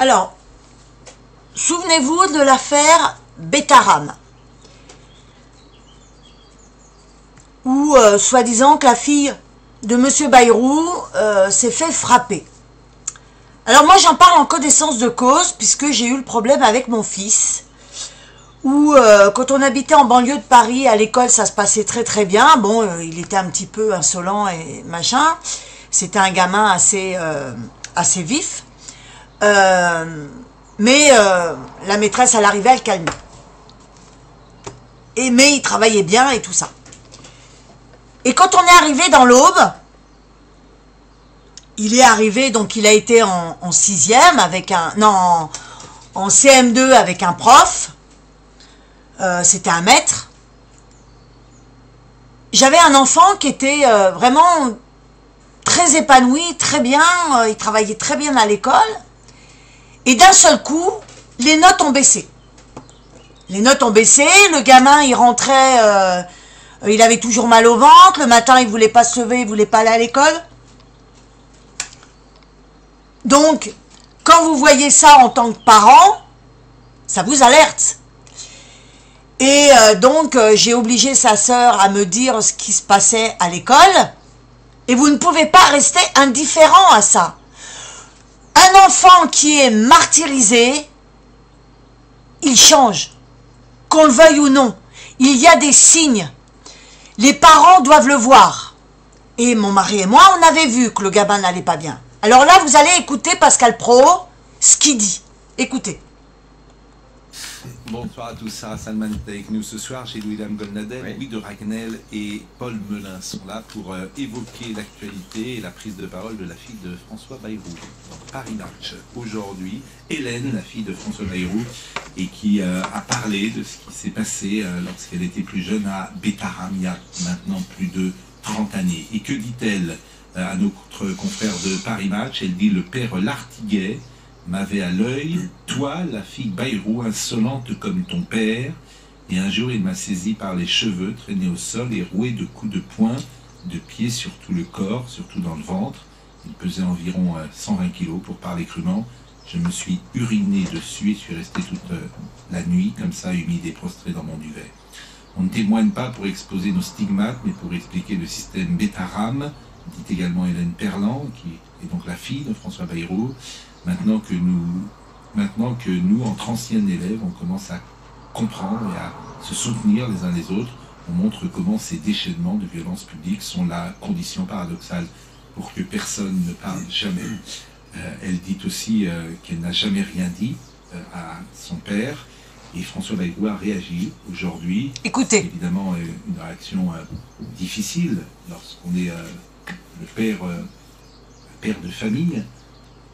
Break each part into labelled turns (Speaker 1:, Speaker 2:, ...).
Speaker 1: Alors, souvenez-vous de l'affaire Betaram, où soi-disant que la fille de Monsieur Bayrou s'est fait frapper. Alors moi j'en parle en connaissance de cause, puisque j'ai eu le problème avec mon fils, où quand on habitait en banlieue de Paris, à l'école ça se passait très très bien. Bon, il était un petit peu insolent et machin, c'était un gamin assez vif, mais la maîtresse à l'arrivée elle calmait. Mais il travaillait bien et tout ça. Et quand on est arrivé dans l'Aube, il est arrivé, donc il a été en 6e avec un... Non, en CM2 avec un prof. C'était un maître. J'avais un enfant qui était vraiment très épanoui, très bien. Il travaillait très bien à l'école. Et d'un seul coup, les notes ont baissé. Les notes ont baissé. Le gamin, il rentrait... il avait toujours mal au ventre. Le matin, il voulait pas se lever, il voulait pas aller à l'école. Donc, quand vous voyez ça en tant que parent, ça vous alerte. Et donc, j'ai obligé sa sœur à me dire ce qui se passait à l'école. Et vous ne pouvez pas rester indifférent à ça. Un enfant qui est martyrisé, il change. Qu'on le veuille ou non. Il y a des signes. Les parents doivent le voir. Et mon mari et moi, on avait vu que le gamin n'allait pas bien. Alors là, vous allez écouter Pascal Pro, ce qu'il dit. Écoutez.
Speaker 2: Bonsoir à tous, Sarah Salman est avec nous ce soir chez Louis-Dame Golnadel, oui. Louis de Ragnel et Paul Melun sont là pour évoquer l'actualité et la prise de parole de la fille de François Bayrou dans Paris Match. Aujourd'hui, Hélène, la fille de François Bayrou, et qui a parlé de ce qui s'est passé lorsqu'elle était plus jeune à Betaram, il y a maintenant plus de 30 années. Et que dit-elle à notre confrère de Paris Match? Elle dit: le père Lartiguet m'avait à l'œil, toi, la fille Bayrou, insolente comme ton père, et un jour il m'a saisi par les cheveux, traîné au sol et roué de coups de poing, de pied sur tout le corps, surtout dans le ventre. Il pesait environ 120 kilos, pour parler crûment. Je me suis uriné dessus et suis resté toute la nuit, comme ça, humide et prostré dans mon duvet. On ne témoigne pas pour exposer nos stigmates, mais pour expliquer le système Betaram, dit également Hélène Perland, qui est donc la fille de François Bayrou. Maintenant que nous, entre anciennes élèves, on commence à comprendre et à se soutenir les uns les autres, on montre comment ces déchaînements de violence publique sont la condition paradoxale pour que personne ne parle jamais. Elle dit aussi qu'elle n'a jamais rien dit à son père, et François Bayrou a réagi aujourd'hui.
Speaker 1: Écoutez.
Speaker 2: Évidemment, une réaction difficile lorsqu'on est le père de famille,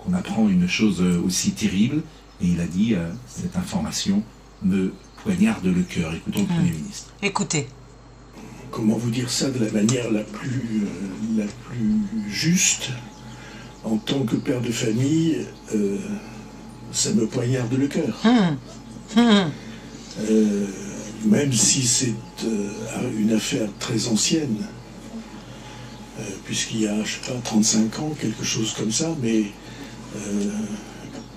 Speaker 2: qu'on apprend une chose aussi terrible, et il a dit cette information me poignarde le cœur. Écoutons le Premier ministre.
Speaker 1: Écoutez.
Speaker 3: Comment vous dire ça de la manière la plus juste? En tant que père de famille, ça me poignarde le cœur. Même si c'est une affaire très ancienne, puisqu'il y a, je sais pas, 35 ans, quelque chose comme ça, mais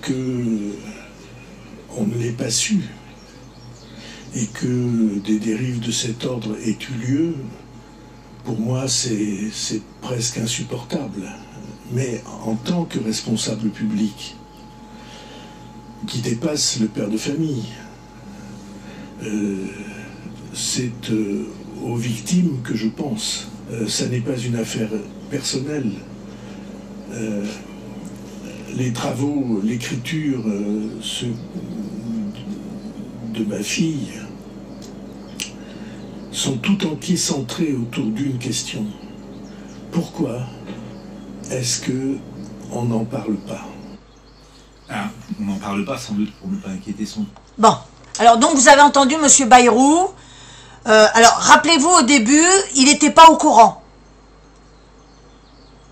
Speaker 3: que on ne l'ait pas su, et que des dérives de cet ordre aient eu lieu, pour moi c'est presque insupportable. Mais en tant que responsable public qui dépasse le père de famille, c'est aux victimes que je pense. Ça n'est pas une affaire personnelle. Les travaux, l'écriture de ma fille sont tout entiers centrés autour d'une question. Pourquoi est-ce qu'on n'en parle pas?
Speaker 2: Ah, on n'en parle pas sans doute pour ne pas inquiéter son...
Speaker 1: Bon, alors donc vous avez entendu Monsieur Bayrou. Alors rappelez-vous, au début, il n'était pas au courant.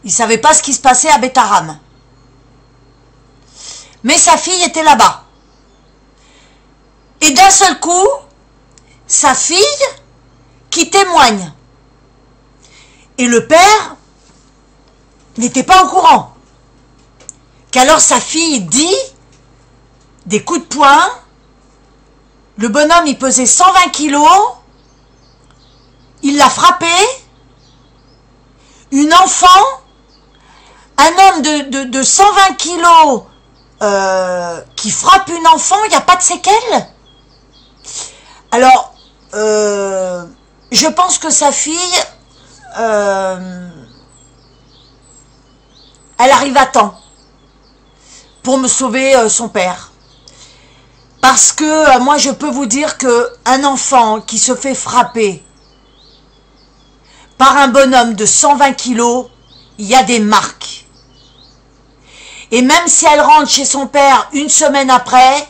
Speaker 1: Il ne savait pas ce qui se passait à Betaram. Mais sa fille était là-bas. Et d'un seul coup, sa fille qui témoigne. Et le père n'était pas au courant. Qu'alors sa fille dit des coups de poing. Le bonhomme, il pesait 120 kilos. Il l'a frappé. Une enfant, un homme de 120 kilos qui frappe une enfant, il n'y a pas de séquelles. Alors, je pense que sa fille, elle arrive à temps pour me sauver son père. Parce que moi, je peux vous dire qu'un enfant qui se fait frapper par un bonhomme de 120 kilos, il y a des marques. Et même si elle rentre chez son père une semaine après,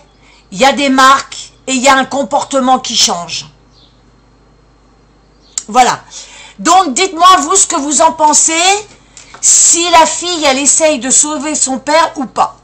Speaker 1: il y a des marques et il y a un comportement qui change. Voilà. Donc, dites-moi, vous, ce que vous en pensez, si la fille, elle essaye de sauver son père ou pas.